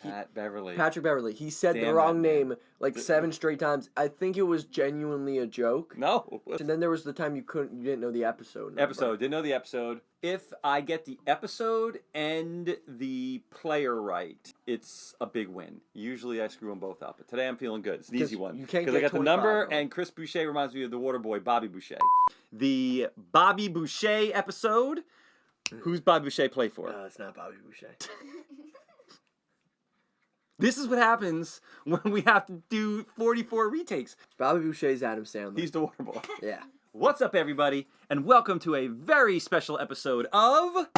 Patrick Beverley. He said the wrong name like 7 straight times. I think it was genuinely a joke. No. And then there was the time you didn't know the episode number. Didn't know the episode. If I get the episode and the player right, it's a big win. Usually I screw them both up, but today I'm feeling good. It's an easy one. Because I got the number, and Chris Boucher reminds me of the water boy, Bobby Boucher. The Bobby Boucher episode. Who's Bobby Boucher play for? It's not Bobby Boucher. This is what happens when we have to do 44 retakes. Bobby Boucher's Adam Sandler. He's the water boy. Yeah. What's up, everybody, and welcome to a very special episode of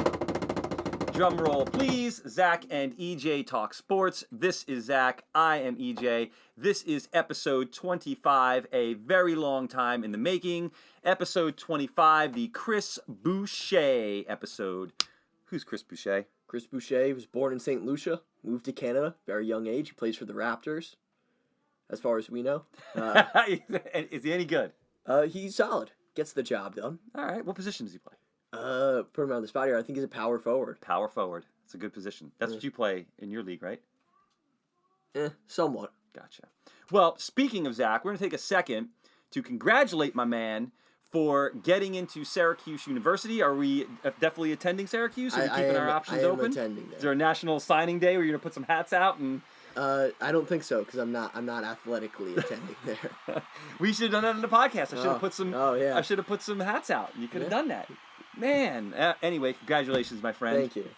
drumroll, please, Zach and EJ Talk Sports. This is Zach. I am EJ. This is episode 25, a very long time in the making. Episode 25, the Chris Boucher episode. Who's Chris Boucher? Chris Boucher was born in St. Lucia, moved to Canada, very young age. He plays for the Raptors, as far as we know. Is he any good? He's solid. Gets the job done. All right. What position does he play? Put him on the spot here. I think he's a power forward. Power forward. It's a good position. That's what you play in your league, right? Somewhat. Gotcha. Well, speaking of Zach, we're going to take a second to congratulate my man for getting into Syracuse University. Are we definitely attending Syracuse? Are we keeping our options open? I am attending there. Is there a national signing day where you're going to put some hats out and... I don't think so because I'm not athletically attending there. We should have done that on the podcast. I should have put some. Oh yeah. I should have put some hats out. You could have done that, man. Anyway, congratulations, my friend. Thank you.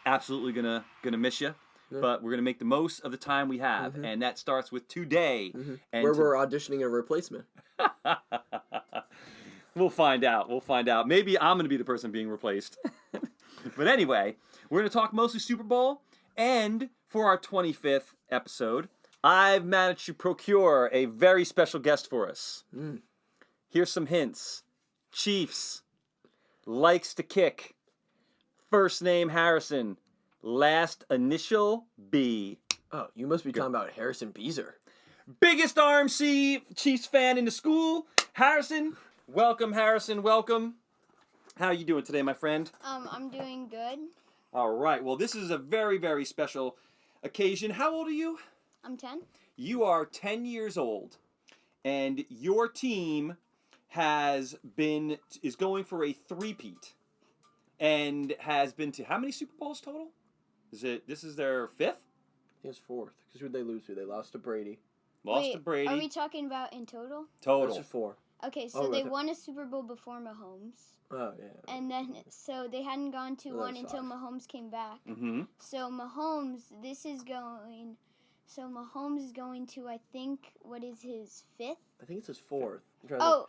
Absolutely gonna miss you, but we're gonna make the most of the time we have, and that starts with today. And where we're auditioning a replacement. We'll find out. Maybe I'm gonna be the person being replaced. But anyway, we're gonna talk mostly Super Bowl. And for our 25th episode, I've managed to procure a very special guest for us. Here's some hints. Chiefs, likes to kick, first name Harrison, last initial B. Oh, you must be talking about Harrison Beezer. Biggest RMC Chiefs fan in the school, Harrison. Welcome, Harrison, welcome. How are you doing today, my friend? I'm doing good. All right. Well, this is a very, very special occasion. How old are you? I'm 10. You are 10 years old, and your team is going for a three-peat, and has been to how many Super Bowls total? This is their 5th? I think it's 4th. Because who'd they lose to? They lost to Brady. To Brady. Are we talking about in total? Total. That's 4. Okay, so they won a Super Bowl before Mahomes. Oh, yeah. And then, so they hadn't gone to one until 5. Mahomes came back. Mm-hmm. So Mahomes is going to, I think, what is his 5th? I think it's his 4th.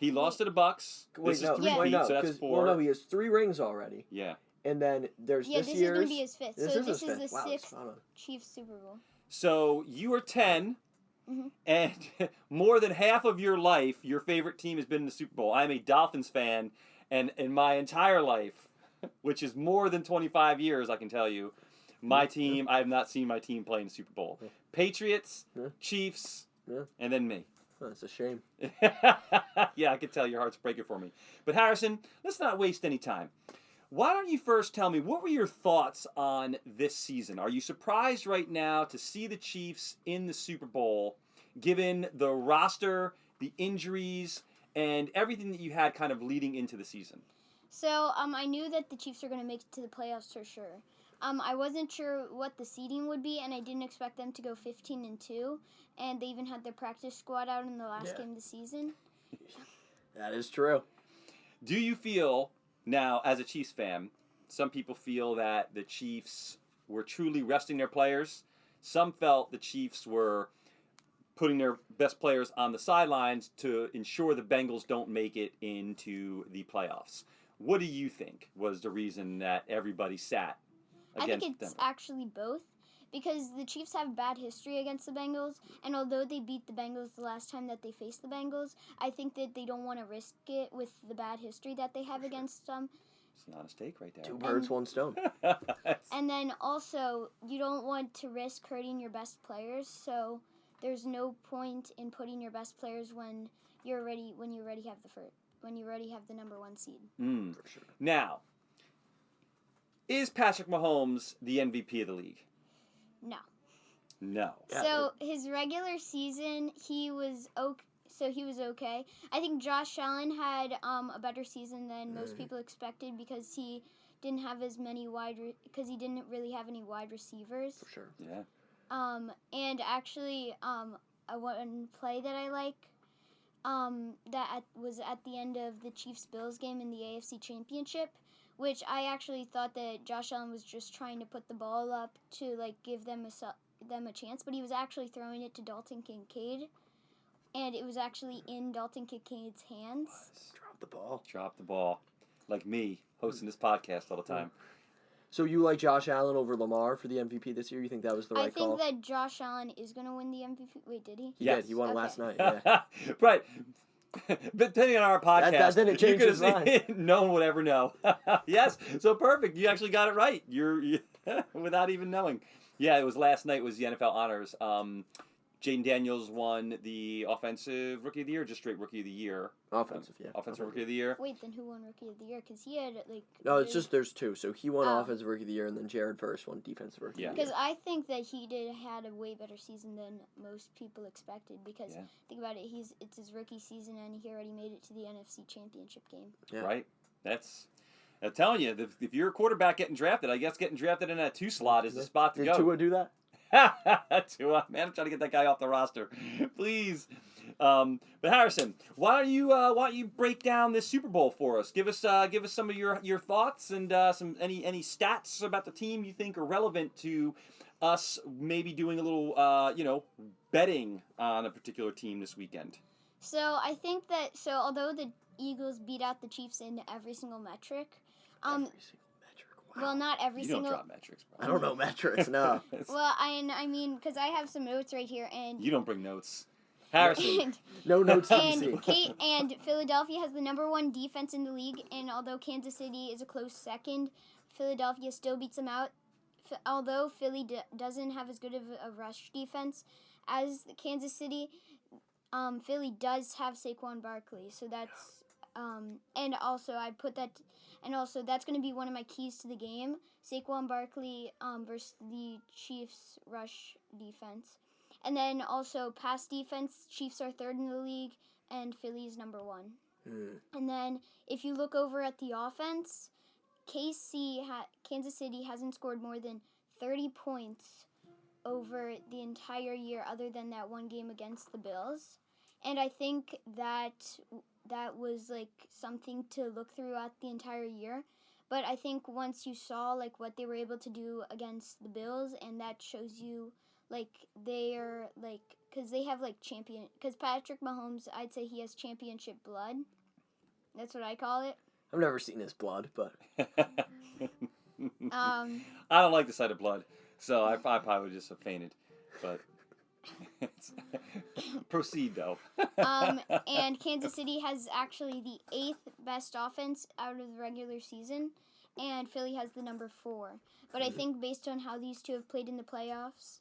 He lost to the Bucks. Wait, no, so that's 4. Well, no, he has 3 rings already. Yeah. And then there's this is year's... going to be his 5th. So this is the 6th Wow, Chiefs Super Bowl. So you are 10, and more than half of your life, your favorite team has been in the Super Bowl. I'm a Dolphins fan, and in my entire life, which is more than 25 years, I can tell you, my team, I have not seen my team play in the Super Bowl. Patriots, Chiefs, and then me. Oh, that's a shame. Yeah, I can tell your heart's breaking for me. But Harrison, let's not waste any time. Why don't you first tell me, what were your thoughts on this season? Are you surprised right now to see the Chiefs in the Super Bowl, given the roster, the injuries, and everything that you had kind of leading into the season? So I knew that the Chiefs are going to make it to the playoffs for sure. I wasn't sure what the seeding would be, and I didn't expect them to go 15-2. And they even had their practice squad out in the last game of the season. That is true. Do you feel, now as a Chiefs fan, some people feel that the Chiefs were truly resting their players. Some felt the Chiefs were putting their best players on the sidelines to ensure the Bengals don't make it into the playoffs. What do you think was the reason that everybody sat against them? I think it's actually both, because the Chiefs have bad history against the Bengals, and although they beat the Bengals the last time that they faced the Bengals, I think that they don't want to risk it with the bad history that they have against them. It's not a mistake right there. 2 birds, 1 stone. And then also, you don't want to risk hurting your best players, so there's no point in putting your best players when you already have the number 1 seed. For sure. Now, is Patrick Mahomes the MVP of the league? No. No. Yeah, So his regular season, he was okay. So he was okay. I think Josh Allen had a better season than most people expected because he didn't have as many because he didn't really have any wide receivers. for sure. Yeah. And actually, one play that I like, was at the end of the Chiefs-Bills game in the AFC Championship, which I actually thought that Josh Allen was just trying to put the ball up to like give them a chance, but he was actually throwing it to Dalton Kincaid, and it was actually in Dalton Kincaid's hands. Drop the ball. Like me hosting this podcast all the time. So you like Josh Allen over Lamar for the MVP this year? You think that was the right call? I think that Josh Allen is going to win the MVP. Wait, did he? He Yes. did. He won Okay. last night. Yeah. Right. But depending on our podcast, That didn't change his mind. No one would ever know. Yes. So perfect. You actually got it right. You without even knowing. Yeah, it was last night was the NFL honors. Jaden Daniels won the Offensive Rookie of the Year, just straight Rookie of the Year. Offensive, yeah. Offensive Rookie of the Year. Wait, then who won Rookie of the Year? Because he had like. No, it's just there's two. So he won Oh. Offensive Rookie of the Year, and then Jared Verse won Defensive Rookie of the Because Year. I think that he had a way better season than most people expected. Because Yeah. think about it, it's his rookie season and he already made it to the NFC Championship game. Yeah. Right. I'm telling you, if you're a quarterback getting drafted, I guess getting drafted in that 2 slot is the spot to Did go. Tua do that? Tua, man, I'm trying to get that guy off the roster, please. But Harrison, why don't you break down this Super Bowl for us? Give us some of your thoughts and some any stats about the team you think are relevant to us maybe doing a little betting on a particular team this weekend. So I think that although the Eagles beat out the Chiefs in every single metric, Every single metric. Wow. well, not every You single. don't drop metrics, bro. I don't know metrics. No. Well, I mean, because I have some notes right here, and You don't bring notes. Harrison. and, No notes. and Philadelphia has the #1 defense in the league, and although Kansas City is a close second, Philadelphia still beats them out. Although Philly doesn't have as good of a rush defense as Kansas City, Philly does have Saquon Barkley, so that's and also I put that, and also that's going to be one of my keys to the game. Saquon Barkley versus the Chiefs rush defense, and then also pass defense. Chiefs are 3rd in the league, and Philly is #1. And then if you look over at the offense, Kansas City hasn't scored more than 30 points over the entire year, other than that one game against the Bills. And I think that was like something to look throughout the entire year. But I think once you saw like what they were able to do against the Bills, and that shows you like they're like, because they have like because Patrick Mahomes, I'd say he has championship blood. That's what I call it. I've never seen his blood, but I don't like the sight of blood, so I probably would just have fainted. But proceed though. And Kansas City has actually the 8th best offense out of the regular season, and Philly has the #4. But I think based on how these two have played in the playoffs,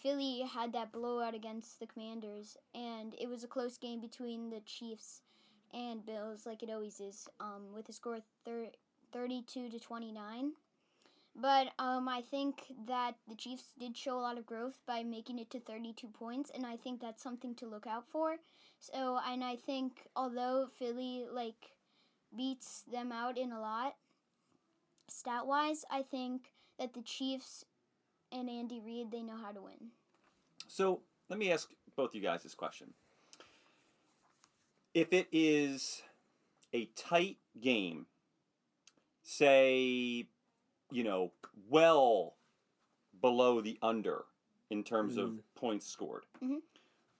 Philly had that blowout against the Commanders, and it was a close game between the Chiefs and Bills, like it always is, with a score of 32-29. But I think that the Chiefs did show a lot of growth by making it to 32 points, and I think that's something to look out for. So, and I think although Philly like beats them out in a lot, stat-wise, I think that the Chiefs and Andy Reid, they know how to win. So let me ask both you guys this question: if it is a tight game, say, well below the under in terms of points scored,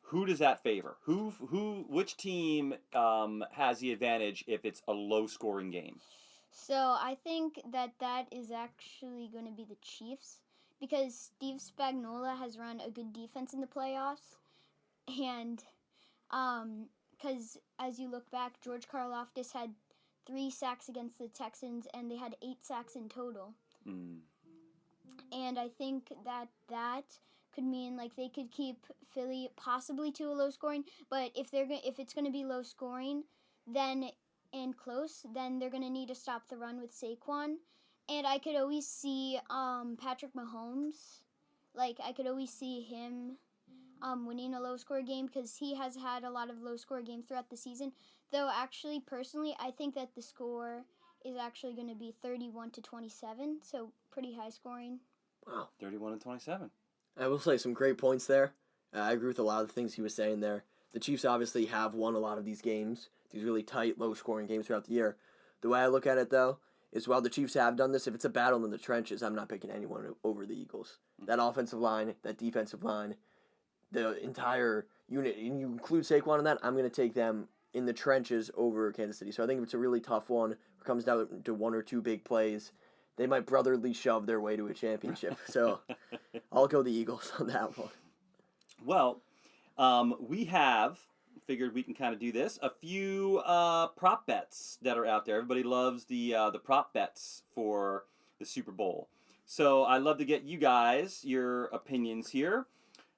who does that favor? Which team has the advantage if it's a low-scoring game? So I think that is actually going to be the Chiefs, because Steve Spagnuolo has run a good defense in the playoffs, and because as you look back, George Karlaftis had 3 sacks against the Texans, and they had 8 sacks in total. And I think that could mean like they could keep Philly possibly to a low scoring, but if it's going to be low scoring, then and close, then they're going to need to stop the run with Saquon. And I could always see Patrick Mahomes like I could always see him winning a low score game because he has had a lot of low score games throughout the season. Though actually, personally, I think that the score is actually going to be 31-27, so pretty high scoring. Wow. 31-27. I will say some great points there. I agree with a lot of the things he was saying there. The Chiefs obviously have won a lot of these games, these really tight, low-scoring games throughout the year. The way I look at it, though, is while the Chiefs have done this, if it's a battle in the trenches, I'm not picking anyone over the Eagles. That offensive line, that defensive line, the entire unit, and you include Saquon in that, I'm going to take them in the trenches over Kansas City. So I think if it's a really tough one, it comes down to one or two big plays, they might brotherly shove their way to a championship. So I'll go the Eagles on that one. Well, we have figured we can kind of do this. A few prop bets that are out there. Everybody loves the prop bets for the Super Bowl. So I'd love to get you guys your opinions here.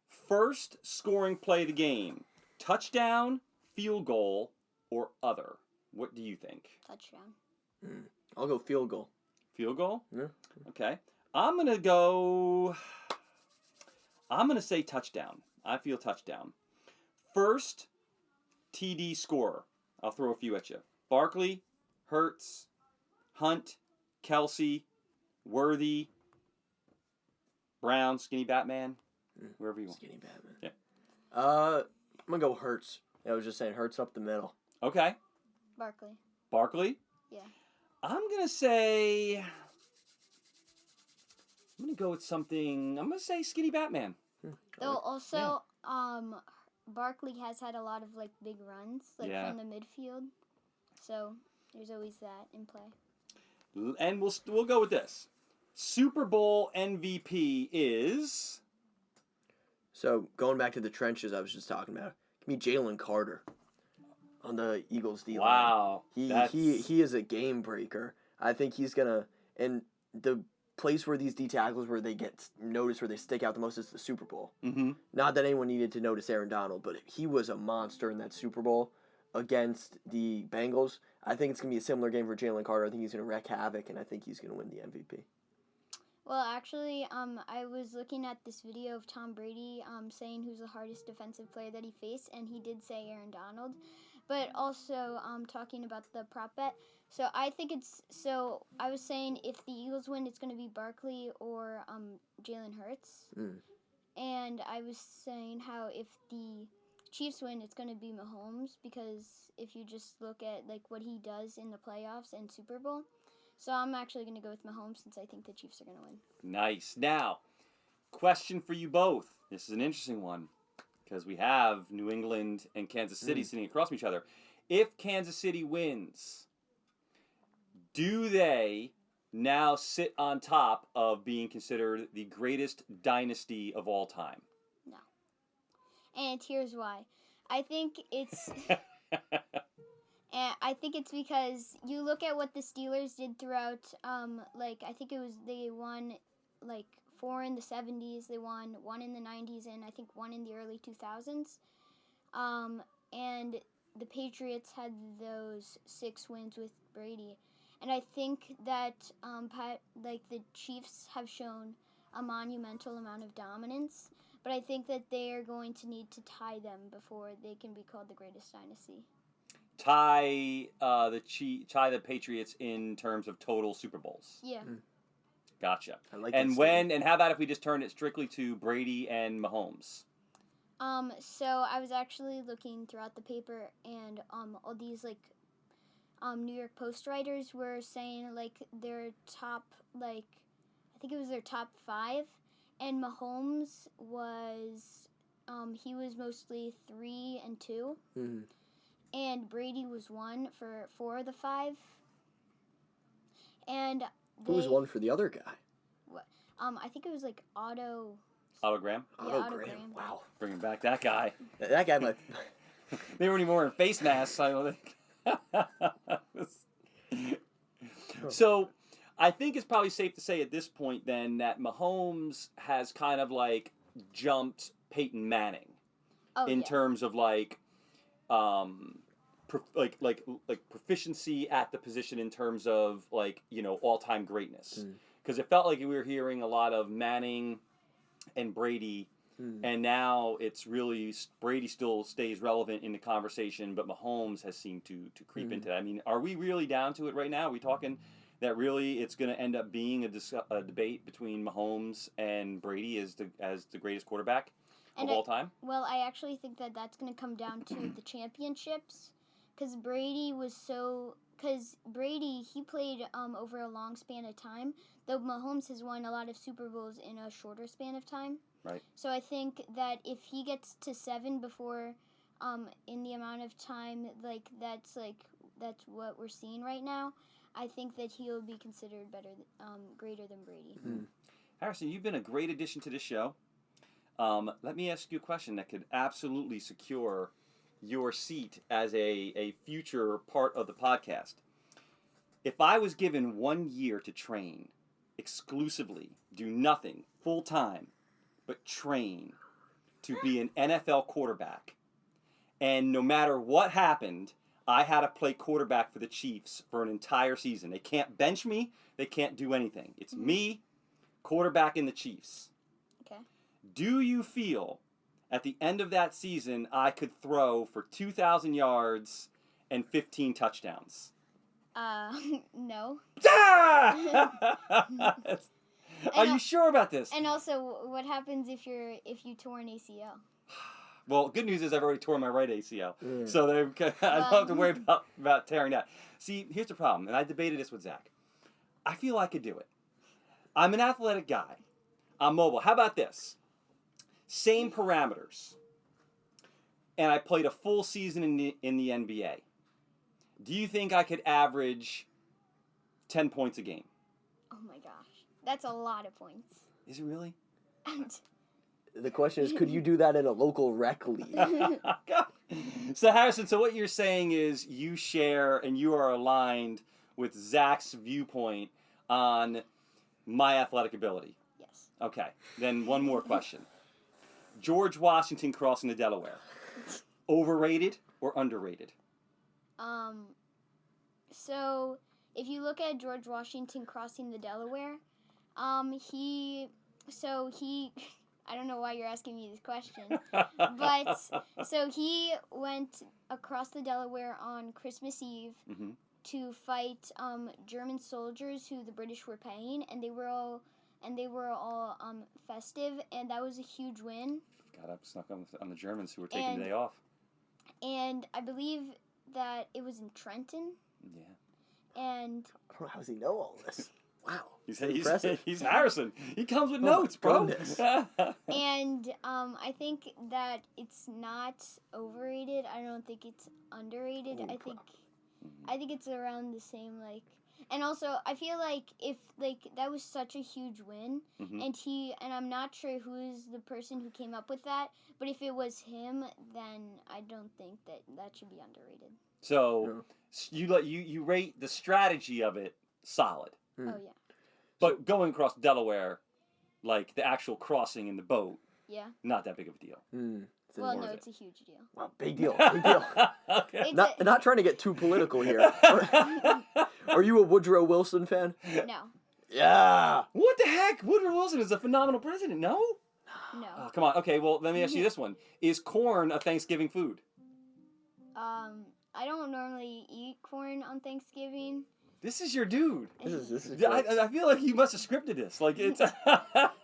First scoring play of the game: touchdown, field goal, or other. What do you think? Touchdown. I'll go field goal. Field goal? Yeah. Okay. I'm going to say touchdown. I feel touchdown. First TD scorer. I'll throw a few at you. Barkley, Hurts, Hunt, Kelsey, Worthy, Brown, Skinny Batman, wherever you want. Skinny Batman. Yeah. I'm going to go Hurts. I was just saying Hurts up the middle. Okay. Barkley. Barkley? Yeah. I'm going to say... I'm going to go with something... I'm going to say Skinny Batman. Though also, Barkley has had a lot of like big runs, like from the midfield. So there's always that in play. And we'll go with this. Super Bowl MVP is... So going back to the trenches I was just talking about, give me Jalen Carter on the Eagles D line. Wow. He is a game breaker. I think he's gonna, and the place where these D tackles where they get noticed, where they stick out the most, is the Super Bowl. Mm-hmm. Not that anyone needed to notice Aaron Donald, but he was a monster in that Super Bowl against the Bengals. I think it's gonna be a similar game for Jalen Carter. I think he's gonna wreak havoc, and I think he's gonna win the MVP. Well, actually, I was looking at this video of Tom Brady saying who's the hardest defensive player that he faced, and he did say Aaron Donald. But also talking about the prop bet, so I think I was saying if the Eagles win, it's going to be Barkley or Jalen Hurts. And I was saying how if the Chiefs win, it's going to be Mahomes, because if you just look at like what he does in the playoffs and Super Bowl. So I'm actually going to go with Mahomes since I think the Chiefs are going to win. Nice. Now, question for you both. This is an interesting one because we have New England and Kansas City sitting across from each other. If Kansas City wins, do they now sit on top of being considered the greatest dynasty of all time? No. And here's why. I think it's... And I think it's because you look at what the Steelers did throughout, I think it was they won, 4 in the 70s, they won 1 in the 90s, and I think 1 in the early 2000s. And the Patriots had those 6 wins with Brady. And I think that, the Chiefs have shown a monumental amount of dominance, but I think that they are going to need to tie them before they can be called the greatest dynasty. Tie the Patriots in terms of total Super Bowls. Yeah. Gotcha. I like and that when statement. and how about if we just turn it strictly to Brady and Mahomes? So I was actually looking throughout the paper, and all these New York Post writers were saying their top I think it was their top 5, and Mahomes was he was mostly 3 and 2. Mm-hmm. And Brady was 1 for 4 of the 5. And Who was 1 for the other guy? What? I think it was Otto. Autogram? Yeah, Otto Autogram. Graham. Wow. Bringing back that guy. That guy might... They weren't even wearing face masks, I don't think. So, I think it's probably safe to say at this point then that Mahomes has kind of jumped Peyton Manning in terms of proficiency at the position in terms of all-time greatness, because it felt like we were hearing a lot of Manning and Brady. And now it's really Brady still stays relevant in the conversation, but Mahomes has seemed to creep into that. I mean, are we really down to it right now? Are we talking that really it's going to end up being a debate between Mahomes and Brady as the greatest quarterback of all time? Well, I actually think that that's going to come down to the championships, because Brady, he played over a long span of time, though Mahomes has won a lot of Super Bowls in a shorter span of time. Right. So I think that if he gets to 7 before, in the amount of time that's what we're seeing right now, I think that he'll be considered greater than Brady. Harrison, you've been a great addition to this show. Let me ask you a question that could absolutely secure your seat as a future part of the podcast. If I was given 1 year to train exclusively, do nothing, full time, but train to be an NFL quarterback, and no matter what happened, I had to play quarterback for the Chiefs for an entire season. They can't bench me. They can't do anything. It's me, quarterback in the Chiefs. Okay. Do you feel at the end of that season I could throw for 2,000 yards and 15 touchdowns? No. Are you sure about this? And also, what happens if you tore an ACL? Well, good news is I've already torn my right ACL, so I don't have to worry about tearing that. See, here's the problem, and I debated this with Zach. I feel I could do it. I'm an athletic guy. I'm mobile. How about this? Same parameters, and I played a full season in the NBA. Do you think I could average 10 points a game? Oh my gosh. That's a lot of points. Is it really? The question is, could you do that in a local rec league? So, Harrison, what you're saying is you share and you are aligned with Zach's viewpoint on my athletic ability. Yes. Okay. Then one more question. George Washington crossing the Delaware. Overrated or underrated? So if you look at George Washington crossing the Delaware, he I don't know why you're asking me this question, but so he went across the Delaware on Christmas Eve to fight German soldiers who the British were paying, and they were all festive, and that was a huge win. Got up, snuck on the Germans who were taking the day off. And I believe that it was in Trenton. Yeah. And I don't know, how does he know all this? Wow. He's Harrison. He comes with notes, bro. And I think that it's not overrated. I don't think it's underrated. I think it's around the same, and also I feel like if that was such a huge win, and I'm not sure who is the person who came up with that, but if it was him, then I don't think that should be underrated. So you rate the strategy of it solid. Oh yeah. But going across Delaware, like the actual crossing in the boat, not that big of a deal. Well, no, it's a huge deal. Wow, big deal, big deal. Okay. Not trying to get too political here. Are you a Woodrow Wilson fan? No. Yeah. What the heck? Woodrow Wilson is a phenomenal president, no? No. Oh, come on. Okay, well, let me ask you this one. Is corn a Thanksgiving food? I don't normally eat corn on Thanksgiving. This is your dude. This is I feel like you must have scripted this. Like it's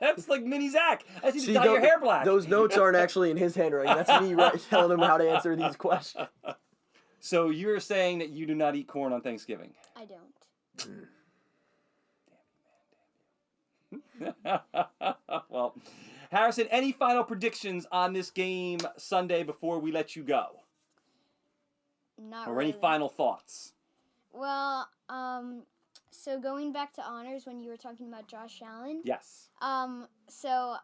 that's like mini Zach. I need to dye your hair black. Those notes aren't actually in his handwriting. That's me telling him how to answer these questions. So you're saying that you do not eat corn on Thanksgiving? I don't. Well, Harrison, any final predictions on this game Sunday before we let you go? Not or really. Any final thoughts? Well, so going back to honors when you were talking about Josh Allen. Yes. So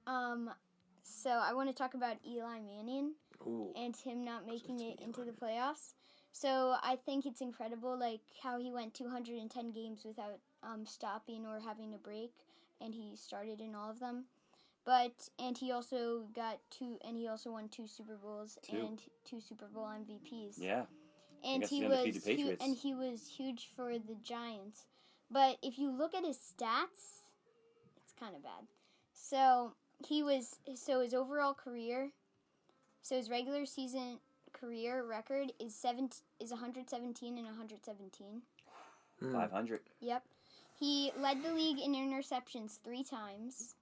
I want to talk about Eli Manning. Ooh. And him not making it into the playoffs. So I think it's incredible, how he went 210 games without stopping or having a break, and he started in all of them. And he also won 2 Super Bowls and 2 Super Bowl MVPs. Yeah. And he was huge for the Giants. But if you look at his stats, it's kind of bad. So his overall career, so his regular season career record is 117 and 117. 500. Yep. He led the league in interceptions 3 times.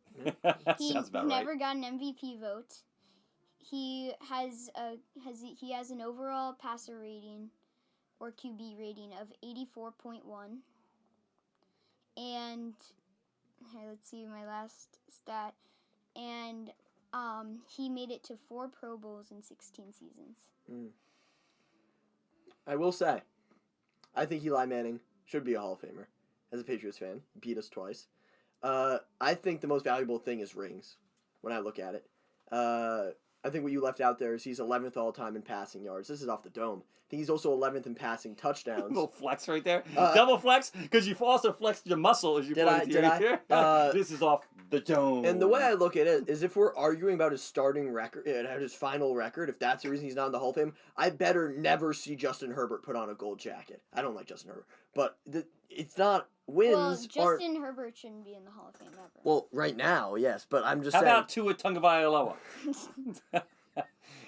He Sounds about never right. got an MVP vote. He has an overall passer rating or QB rating of 84.1. And let's see my last stat. And he made it to 4 Pro Bowls in 16 seasons. I will say, I think Eli Manning should be a Hall of Famer. As a Patriots fan, he beat us twice. I think the most valuable thing is rings when I look at it. I think what you left out there is he's 11th all time in passing yards. This is off the dome. I think he's also 11th in passing touchdowns. Little flex right there. Double flex, because you've also flexed your muscle as you pointed here. This is off the dome. And the way I look at it is if we're arguing about his starting record, his final record, if that's the reason he's not in the Hall of Fame, I better never see Justin Herbert put on a gold jacket. I don't like Justin Herbert. But it's not wins. Well, Justin Herbert shouldn't be in the Hall of Fame ever. Well, right now, yes, but I'm just saying. How about Tua Tagovailoa?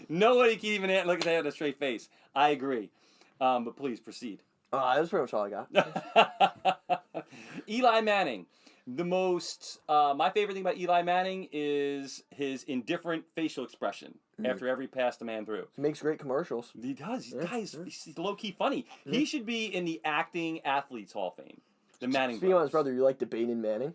Nobody can even look at that with a straight face. I agree. But please proceed. That's pretty much all I got. Eli Manning. The most, my favorite thing about Eli Manning is his indifferent facial expression after every pass the man threw. He makes great commercials. He does. He's low-key funny. He should be in the Acting Athletes Hall of Fame. The Manning Speaking brothers. of his brother, you like debating Manning?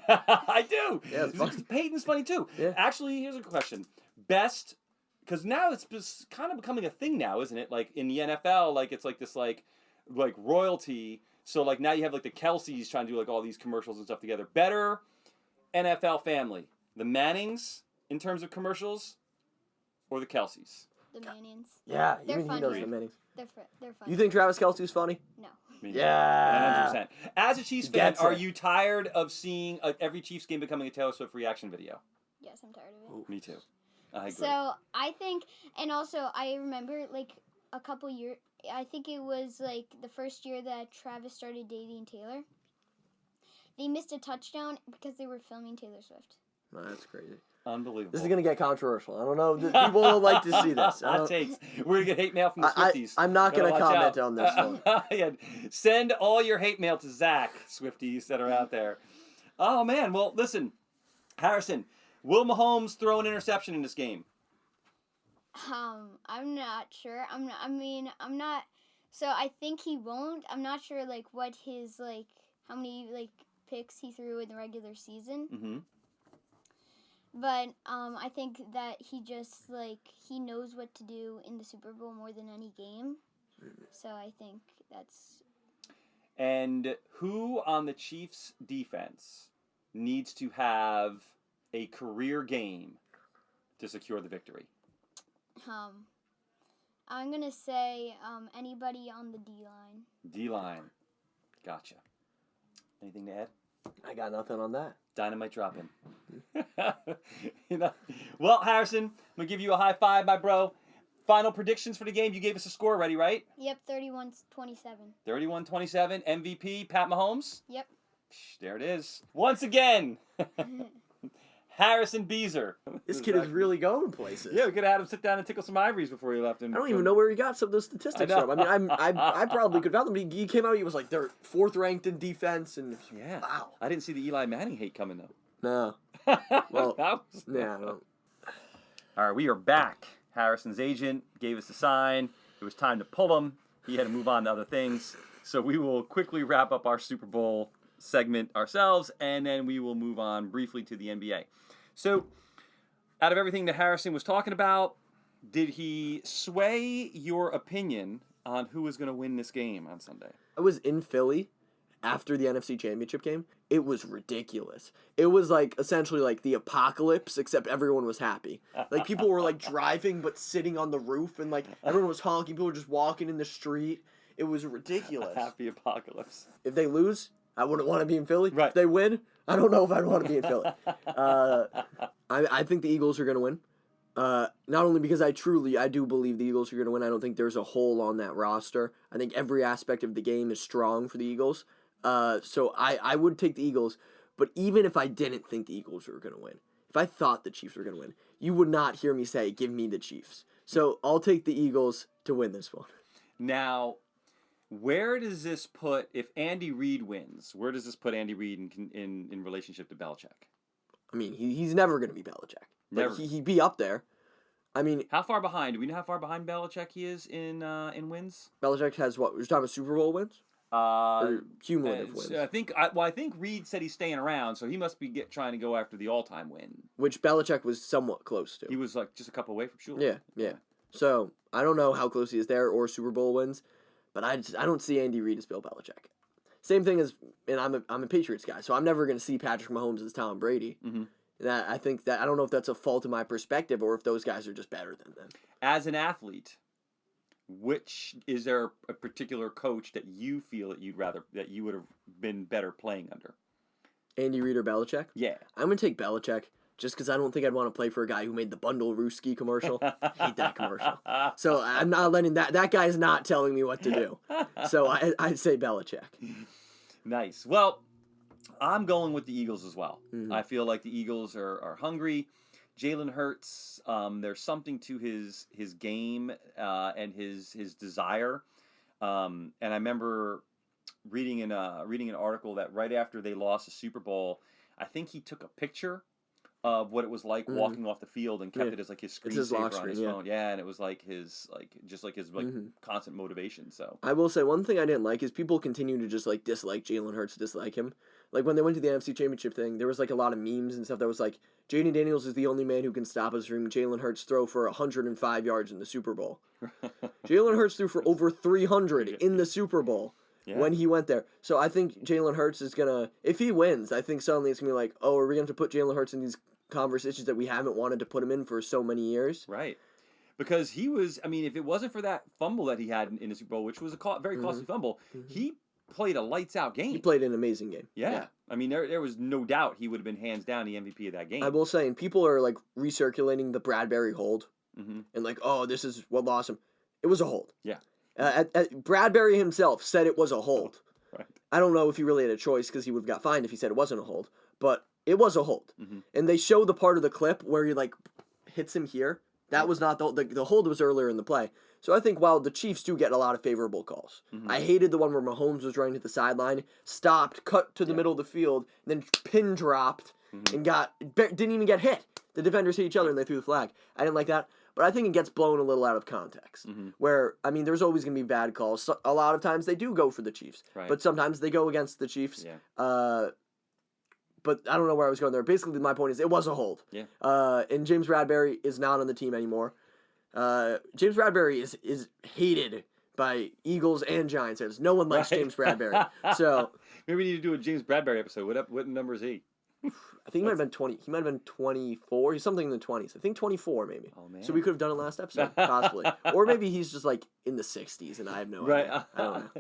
I do. Yeah, it's fun. Peyton's funny too. Yeah. Actually, here's a question. Best, because now it's kind of becoming a thing now, isn't it? Like in the NFL, like it's like this like royalty. So like now you have like the Kelseys trying to do like all these commercials and stuff together. Better NFL family, the Mannings in terms of commercials, or the Kelseys? The Mannings. Yeah, They're even he funny. knows the Mannings. They're funny. You think Travis Kelce's funny? No. Yeah. 100%. As a Chiefs fan, are you tired of seeing every Chiefs game becoming a Taylor Swift reaction video? Yes, I'm tired of it. Me too. I agree. So I think, and also I remember like a couple years. I think it was like the first year that Travis started dating Taylor. They missed a touchdown because they were filming Taylor Swift. Oh, that's crazy. Unbelievable. This is going to get controversial. I don't know. People will like to see this. Hot takes. We're going to get hate mail from the Swifties. I'm not going to comment on this one. Yeah. Send all your hate mail to Zach, Swifties that are out there. Oh, man. Well, listen. Harrison, will Mahomes throw an interception in this game? I'm not sure. I'm not. So I think he won't. I'm not sure like what his like how many like picks he threw in the regular season. Mm-hmm. But I think that he just like he knows what to do in the Super Bowl more than any game. So I think that's. And who on the Chiefs defense needs to have a career game to secure the victory? I'm gonna say anybody on the D-line. D-line. Gotcha. Anything to add? I got nothing on that. Dynamite drop in. Well, Harrison, I'm going to give you a high five, my bro. Final predictions for the game. You gave us a score already, right? Yep, 31-27. 31-27. MVP, Pat Mahomes? Yep. There it is. Once again, Harrison Beezer. This kid is really going places. Yeah, we could have had him sit down and tickle some ivories before he left. I don't even know where he got some of those statistics from. I mean, I probably could fathom. He came out, he was like, they're 4th ranked in defense, and yeah. Wow. I didn't see the Eli Manning hate coming, though. No. Well, yeah. All right, we are back. Harrison's agent gave us a sign. It was time to pull him. He had to move on to other things. So we will quickly wrap up our Super Bowl segment ourselves, and then we will move on briefly to the NBA. So, out of everything that Harrison was talking about, did he sway your opinion on who is going to win this game on Sunday? I was in Philly after the NFC Championship game. It was ridiculous. It was like essentially like the apocalypse, except everyone was happy. Like people were like driving but sitting on the roof, and like everyone was honking. People were just walking in the street. It was ridiculous. Happy apocalypse. If they lose, I wouldn't want to be in Philly. Right. If they win, I don't know if I'd want to be in Philly. I think the Eagles are going to win. Not only because I do believe the Eagles are going to win. I don't think there's a hole on that roster. I think every aspect of the game is strong for the Eagles. So I would take the Eagles. But even if I didn't think the Eagles were going to win, if I thought the Chiefs were going to win, you would not hear me say, give me the Chiefs. So I'll take the Eagles to win this one. Now, where does this put, if Andy Reid wins, where does this put Andy Reid in relationship to Belichick? I mean, he's never going to be Belichick. Never. He'd be up there. I mean, how far behind? Do we know how far behind Belichick he is in wins? Belichick has what? We're talking about Super Bowl wins? Or cumulative wins? I think Reid said he's staying around, so he must be trying to go after the all-time win, which Belichick was somewhat close to. He was like just a couple away from Shula. Yeah. So I don't know how close he is there or Super Bowl wins, but I don't see Andy Reid as Bill Belichick. Same thing as, and I'm a Patriots guy, so I'm never going to see Patrick Mahomes as Tom Brady. Mm-hmm. That I think that I don't know if that's a fault of my perspective or if those guys are just better than them. As an athlete, is there a particular coach that you feel that you would have been better playing under? Andy Reid or Belichick? Yeah, I'm gonna take Belichick just because I don't think I'd want to play for a guy who made the Bundle Rooski commercial. I hate that commercial. So I'm not letting that guy's not telling me what to do. So I'd say Belichick. Nice. Well, I'm going with the Eagles as well. Mm-hmm. I feel like the Eagles are hungry. Jalen Hurts, there's something to his game and his desire. And I remember reading an article that right after they lost the Super Bowl, I think he took a picture of what it was like walking off the field and kept it as like his screensaver on his phone. Yeah, and it was like his constant motivation. So I will say one thing I didn't like is people continue to just like dislike Jalen Hurts, dislike him. Like when they went to the NFC Championship thing, there was like a lot of memes and stuff that was like, Jaden Daniels is the only man who can stop us from Jalen Hurts throw for 105 yards in the Super Bowl. Jalen Hurts threw for over 300 in the Super Bowl. Yeah. When he went there. So I think Jalen Hurts is going to, if he wins, I think suddenly it's going to be like, oh, are we going to have to put Jalen Hurts in these conversations that we haven't wanted to put him in for so many years? Right. Because he was, I mean, if it wasn't for that fumble that he had in the Super Bowl, which was a very costly fumble, he played a lights-out game. He played an amazing game. Yeah. I mean, there was no doubt he would have been hands down the MVP of that game. I will say, and people are like recirculating the Bradbury hold. And like, oh, this is what lost him. It was a hold. Yeah. Bradbury himself said it was a hold. Right. I don't know if he really had a choice because he would have got fined if he said it wasn't a hold, but it was a hold. And they show the part of the clip where he like hits him here. That was not the hold was earlier in the play. So I think while the Chiefs do get a lot of favorable calls, I hated the one where Mahomes was running to the sideline, stopped, cut to the middle of the field, then pin dropped and didn't even get hit. The defenders hit each other and they threw the flag. I didn't like that. But I think it gets blown a little out of context. Where, I mean, there's always going to be bad calls. So, a lot of times they do go for the Chiefs. Right. But sometimes they go against the Chiefs. Yeah. But I don't know where I was going there. Basically, my point is it was a hold. Yeah. And James Bradbury is not on the team anymore. James Bradbury is hated by Eagles and Giants fans. No one likes James Bradbury. So maybe we need to do a James Bradbury episode. What number is he? I think he might have been 20. He might have been 24. He's something in the 20s. I think 24 maybe. Oh man. So we could have done it last episode, possibly. Or maybe he's just like in the 60s and I have no idea. I don't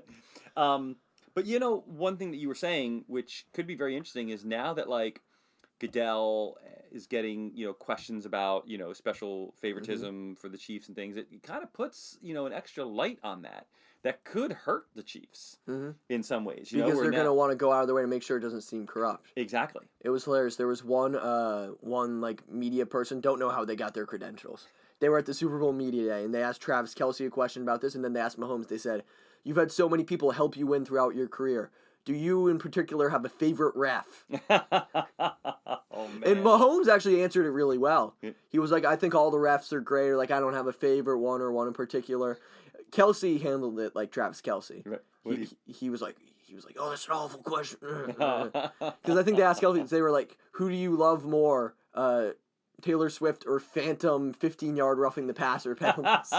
know. But you know, one thing that you were saying, which could be very interesting, is now that like Goodell is getting, questions about, special favoritism for the Chiefs and things, it kind of puts, an extra light on that could hurt the Chiefs in some ways. Because they're going to want to go out of their way to make sure it doesn't seem corrupt. Exactly. It was hilarious. There was one like media person, don't know how they got their credentials. They were at the Super Bowl media day and they asked Travis Kelce a question about this and then they asked Mahomes, they said, you've had so many people help you win throughout your career. Do you in particular have a favorite ref? Oh, man. And Mahomes actually answered it really well. He was like, I think all the refs are great, or like I don't have a favorite one or one in particular. Kelce handled it like Travis Kelce. Right. He was like, oh, that's an awful question. Because I think they asked Kelce, they were like, who do you love more, Taylor Swift or phantom 15-yard roughing the passer penalties?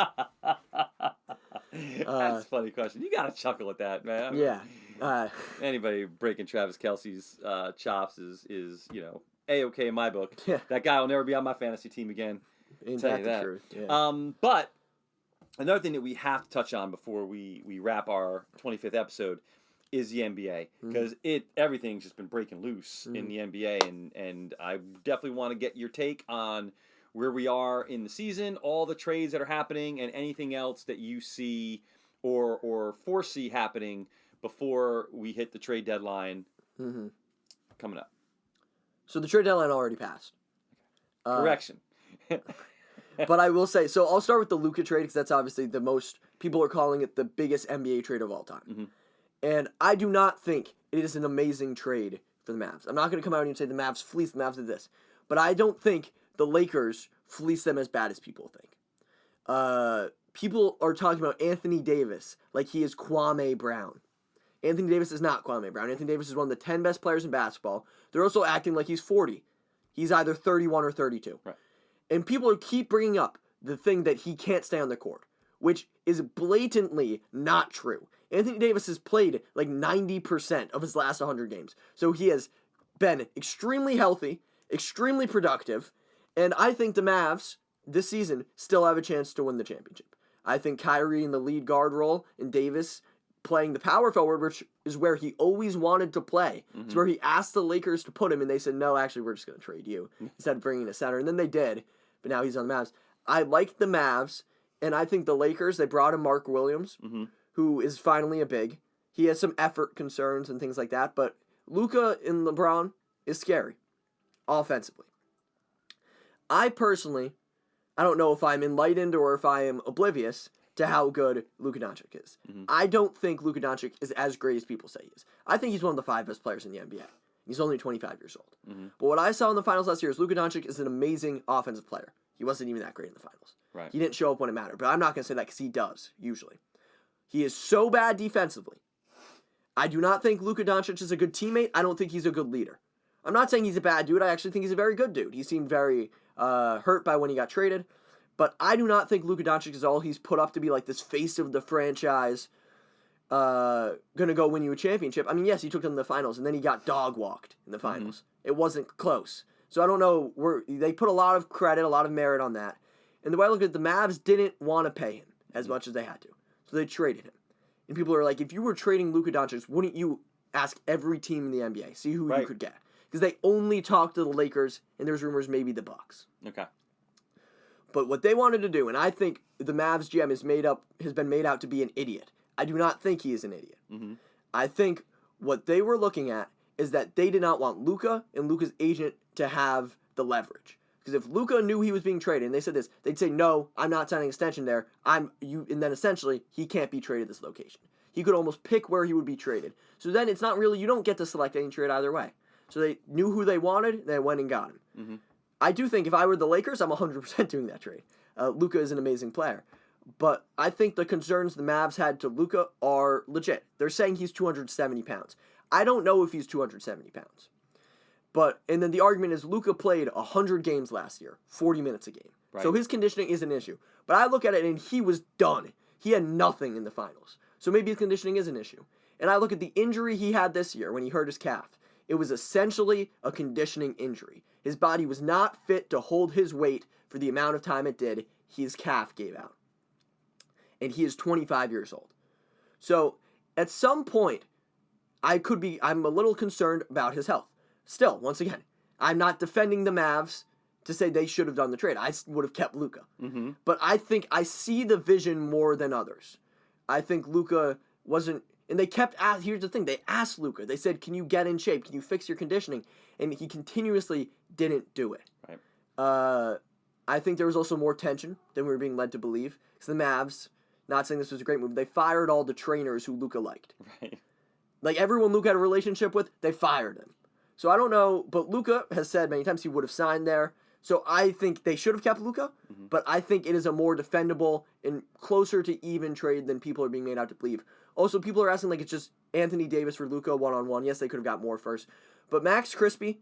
That's a funny question. You gotta chuckle at that, man. Yeah. Anybody breaking Travis Kelce's chops is A-okay in my book. Yeah. That guy will never be on my fantasy team again. Ain't that the truth? Yeah. But another thing that we have to touch on before we wrap our 25th episode is the NBA, because everything's just been breaking loose in the NBA, and I definitely want to get your take on where we are in the season, all the trades that are happening, and anything else that you see or foresee happening before we hit the trade deadline coming up. So the trade deadline already passed. Correction. But I will say, so I'll start with the Luka trade because that's obviously the most, people are calling it the biggest NBA trade of all time. Mm-hmm. And I do not think it is an amazing trade for the Mavs. I'm not going to come out and say the Mavs fleeced, the Mavs did this. But I don't think the Lakers fleeced them as bad as people think. People are talking about Anthony Davis like he is Kwame Brown. Anthony Davis is not Kwame Brown. Anthony Davis is one of the 10 best players in basketball. They're also acting like he's 40. He's either 31 or 32. Right. And people keep bringing up the thing that he can't stay on the court, which is blatantly not true. Anthony Davis has played like 90% of his last 100 games. So he has been extremely healthy, extremely productive, and I think the Mavs this season still have a chance to win the championship. I think Kyrie in the lead guard role and Davis playing the power forward, which is where he always wanted to play. Mm-hmm. It's where he asked the Lakers to put him, and they said, no, actually, we're just going to trade you instead of bringing a center. And then they did, but now he's on the Mavs. I like the Mavs, and I think the Lakers, they brought in Mark Williams, Mm-hmm. who is finally a big. He has some effort concerns and things like that, but Luka and LeBron is scary offensively. I personally, I don't know if I'm enlightened or if I am oblivious to how good Luka Doncic is. Mm-hmm. I don't think Luka Doncic is as great as people say he is. I think he's one of the 5 best players in the NBA. He's only 25 years old. Mm-hmm. But what I saw in the finals last year is Luka Doncic is an amazing offensive player. He wasn't even that great in the finals. Right. He didn't show up when it mattered, but I'm not going to say that because he does, usually. He is so bad defensively. I do not think Luka Doncic is a good teammate. I don't think he's a good leader. I'm not saying he's a bad dude. I actually think he's a very good dude. He seemed very hurt by when he got traded. But I do not think Luka Doncic is all he's put up to be like this face of the franchise, going to go win you a championship. I mean, yes, he took them to the finals, and then he got dog-walked in the finals. Mm-hmm. It wasn't close. So I don't know. They put a lot of credit, a lot of merit on that. And the way I look at it, the Mavs didn't want to pay him as much as they had to. So they traded him. And people are like, if you were trading Luka Doncic, wouldn't you ask every team in the NBA, see who you could get? Because they only talked to the Lakers, and there's rumors maybe the Bucks. Okay. But what they wanted to do, and I think the Mavs GM has been made out to be an idiot. I do not think he is an idiot. Mm-hmm. I think what they were looking at is that they did not want Luka and Luka's agent to have the leverage. Because if Luka knew he was being traded, and they said this, they'd say, no, I'm not signing an extension there. And then essentially, he can't be traded this location. He could almost pick where he would be traded. So then it's not really, you don't get to select any trade either way. So they knew who they wanted, they went and got him. Mm-hmm. I do think if I were the Lakers, I'm 100% doing that trade. Luka is an amazing player. But I think the concerns the Mavs had to Luka are legit. They're saying he's 270 pounds. I don't know if he's 270 pounds. And then the argument is Luka played 100 games last year, 40 minutes a game. Right. So his conditioning is an issue. But I look at it and he was done. He had nothing in the finals. So maybe his conditioning is an issue. And I look at the injury he had this year when he hurt his calf. It was essentially a conditioning injury. His body was not fit to hold his weight for the amount of time it did. His calf gave out. And he is 25 years old. So at some point, I'm a little concerned about his health. Still, once again, I'm not defending the Mavs to say they should have done the trade. I would have kept Luka. Mm-hmm. But I think I see the vision more than others. I think Luka wasn't... And they kept... Here's the thing. They asked Luka. They said, can you get in shape? Can you fix your conditioning? And he continuously didn't do it. Right. I think there was also more tension than we were being led to believe. Because the Mavs, not saying this was a great move, they fired all the trainers who Luka liked. Right. Like everyone Luka had a relationship with, they fired him. So I don't know, but Luka has said many times he would have signed there. So I think they should have kept Luka, but I think it is a more defendable and closer to even trade than people are being made out to believe. Also, people are asking like it's just Anthony Davis for Luka one-on-one. Yes, they could have got more first. But Max Christie,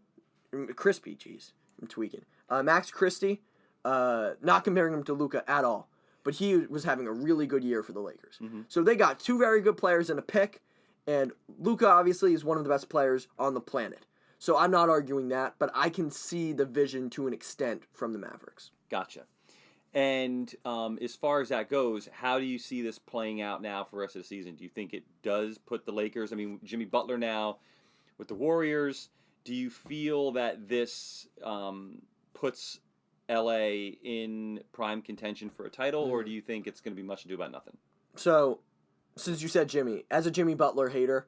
jeez, I'm tweaking. Max Christie, not comparing him to Luka at all, but he was having a really good year for the Lakers. Mm-hmm. So they got 2 very good players and a pick, and Luka obviously is one of the best players on the planet. So I'm not arguing that, but I can see the vision to an extent from the Mavericks. Gotcha. And as far as that goes, how do you see this playing out now for the rest of the season? Do you think it does put the Lakers, Jimmy Butler now with the Warriors, do you feel that this puts LA in prime contention for a title, or do you think it's going to be much ado about nothing? So, since you said Jimmy, as a Jimmy Butler hater,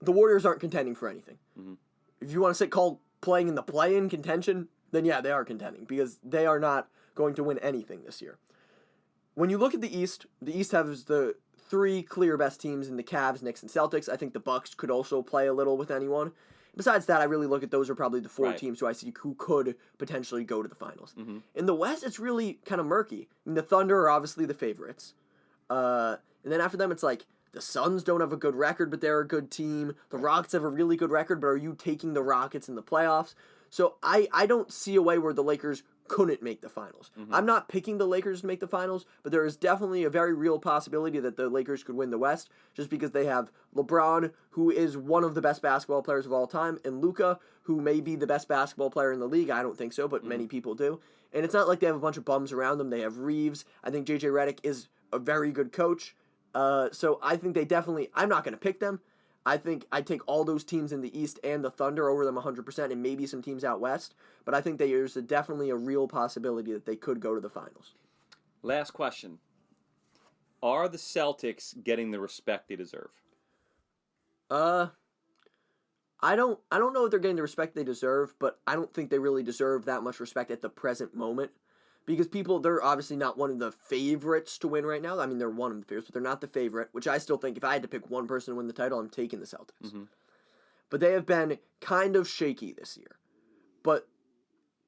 the Warriors aren't contending for anything. Mm-hmm. If you want to say call playing in the play-in contention, then yeah, they are contending because they are not going to win anything this year. When you look at the East has the 3 clear best teams in the Cavs, Knicks, and Celtics. I think the Bucks could also play a little with anyone. Besides that, I really look at those are probably the 4 teams who I see who could potentially go to the finals. Mm-hmm. In the West, it's really kind of murky. I mean, the Thunder are obviously the favorites. And then after them, it's like the Suns don't have a good record, but they're a good team. The Rockets have a really good record, but are you taking the Rockets in the playoffs? So I don't see a way where the Lakers couldn't make the finals. Mm-hmm. I'm not picking the Lakers to make the finals, but there is definitely a very real possibility that the Lakers could win the West just because they have LeBron, who is one of the best basketball players of all time, and Luka, who may be the best basketball player in the league. I don't think so, but many people do. And it's not like they have a bunch of bums around them. They have Reeves. I think J.J. Redick is a very good coach. So I think they definitely... I'm not going to pick them. I think I'd take all those teams in the East and the Thunder over them 100% and maybe some teams out West. But I think there's definitely a real possibility that they could go to the finals. Last question. Are the Celtics getting the respect they deserve? I don't know if they're getting the respect they deserve, but I don't think they really deserve that much respect at the present moment. Because they're obviously not one of the favorites to win right now. I mean, they're one of the favorites, but they're not the favorite, which I still think if I had to pick one person to win the title, I'm taking the Celtics. Mm-hmm. But they have been kind of shaky this year. But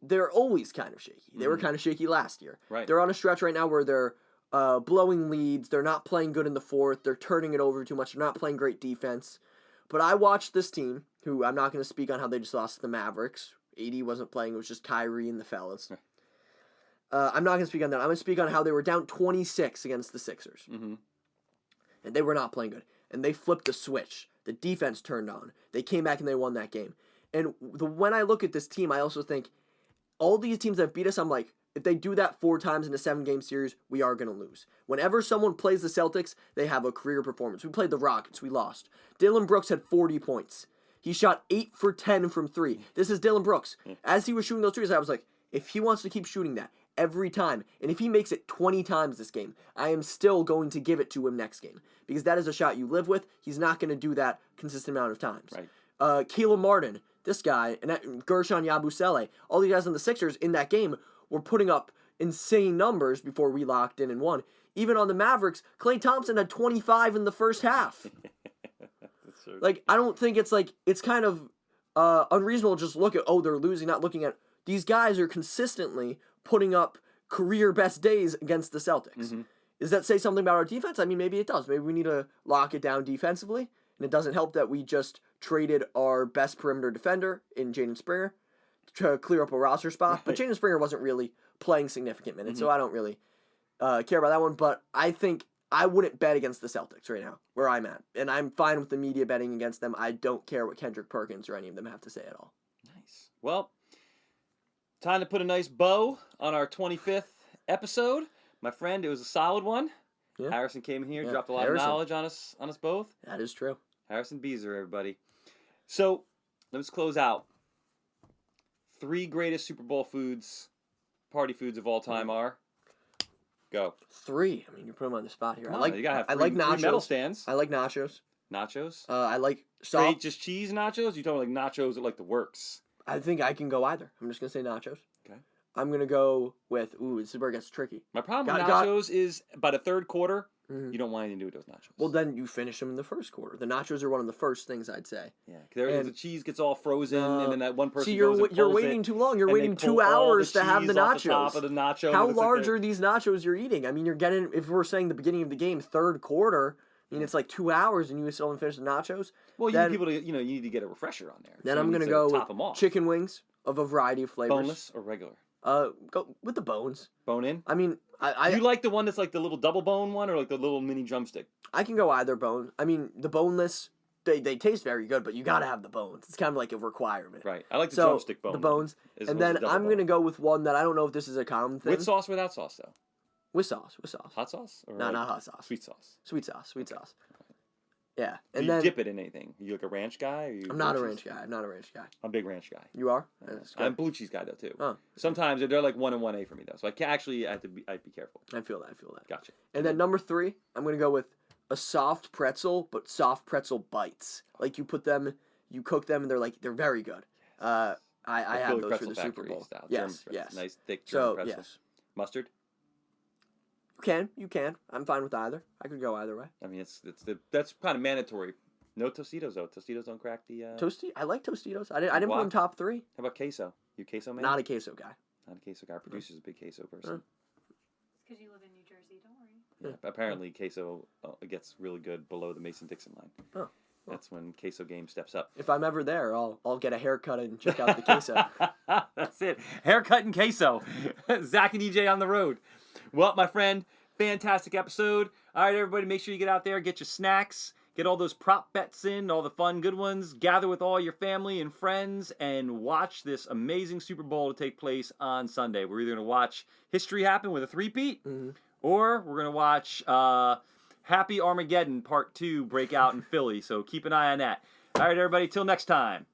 they're always kind of shaky. They were kind of shaky last year. Right. They're on a stretch right now where they're blowing leads. They're not playing good in the fourth. They're turning it over too much. They're not playing great defense. But I watched this team, who I'm not going to speak on how they just lost to the Mavericks. AD wasn't playing. It was just Kyrie and the fellas. I'm not going to speak on that. I'm going to speak on how they were down 26 against the Sixers. Mm-hmm. And they were not playing good. And they flipped the switch. The defense turned on. They came back and they won that game. And when I look at this team, I also think all these teams that beat us, I'm like, if they do that 4 times in a 7-game series, we are going to lose. Whenever someone plays the Celtics, they have a career performance. We played the Rockets. We lost. Dillon Brooks had 40 points. He shot 8 for 10 from 3. This is Dillon Brooks. As he was shooting those threes, I was like, if he wants to keep shooting that every time, and if he makes it 20 times this game, I am still going to give it to him next game. Because that is a shot you live with. He's not going to do that consistent amount of times. Right. Caleb Martin, this guy, and Gershon Yabusele, all the guys on the Sixers in that game were putting up insane numbers before we locked in and won. Even on the Mavericks, Klay Thompson had 25 in the first half. Like, I don't think it's kind of unreasonable to just look at, they're losing, not looking at, these guys are consistently putting up career best days against the Celtics. Mm-hmm. Does that say something about our defense? I mean, maybe it does. Maybe we need to lock it down defensively. And it doesn't help that we just traded our best perimeter defender in Jaden Springer to clear up a roster spot. Right. But Jaden Springer wasn't really playing significant minutes, so I don't really care about that one. But I think I wouldn't bet against the Celtics right now, where I'm at. And I'm fine with the media betting against them. I don't care what Kendrick Perkins or any of them have to say at all. Nice. Well, time to put a nice bow on our 25th episode. My friend, it was a solid one. Yeah. Harrison came in here, dropped a lot of knowledge on us both. That is true. Harrison Beezer, everybody. So, let's close out. 3 greatest Super Bowl foods, party foods of all time are? Go. 3. I mean, you're putting them on the spot here. You gotta have I like nachos. 3 medal stands. I like nachos. Nachos? I like Straight just cheese nachos? You talking like nachos that like the works? I think I can go either. I'm just gonna say nachos. Okay. I'm gonna go with this is where it gets tricky. My problem with nachos is by the third quarter, you don't want anything to do with those nachos. Well, then you finish them in the first quarter. The nachos are one of the first things I'd say. Yeah, because the cheese gets all frozen, and then that one person See, goes and you're pulls waiting it, too long. You're and waiting they pull 2 all hours the to have the cheese off nachos. the top of the nacho. How large are these nachos you're eating? I mean, you're getting, if we're saying the beginning of the game, third quarter, I mean, it's like 2 hours and you still haven't finished the nachos. Well, you need people to, you need to get a refresher on there. Then so I'm going to go with chicken wings of a variety of flavors. Boneless or regular? Go with the bones. Bone in? I mean, Do you like the one that's like the little double bone one or like the little mini drumstick? I can go either bone. I mean, the boneless, they taste very good, but you got to have the bones. It's kind of like a requirement. Right. I like the drumstick bone. The bones. And then I'm going to go with one that I don't know if this is a common thing. With sauce or without sauce, though? With sauce. Hot sauce? Or no, not hot sauce. Sweet sauce. Sweet sauce. Yeah. And do you dip it in anything? Are you like a ranch guy? Or I'm not a ranch guy. I'm a big ranch guy. You are? I'm a blue cheese guy, though, too. Oh. Sometimes they're like 1 and 1A for me, though. So I'd be careful. I feel that. Gotcha. And then number 3, I'm going to go with a soft pretzel, but soft pretzel bites. Like you cook them, and they're very good. I have Philly those for Pretzel the Super Factory Bowl. style. Yes, German pretzel. yes. Nice thick German So pretzel. yes, Mustard. you can. I'm fine with either. I could go either way. I mean, that's kind of mandatory. No Tostitos though. Tostitos don't crack the. I like Tostitos. I didn't put them guac? top 3. How about queso? You a queso man? Not a queso guy. Not a queso guy. Our producer's a big queso person. It's because you live in New Jersey. Don't worry. Yeah. Apparently, queso gets really good below the Mason-Dixon line. Oh. That's when queso game steps up. If I'm ever there, I'll get a haircut and check out the queso. That's it. Haircut and queso. Zach and EJ on the road. Well, my friend, fantastic episode. All right, everybody, make sure you get out there, get your snacks, get all those prop bets in, all the fun, good ones. Gather with all your family and friends and watch this amazing Super Bowl to take place on Sunday. We're either going to watch history happen with a three-peat, or we're going to watch Happy Armageddon Part 2 break out in Philly. So keep an eye on that. All right, everybody, till next time.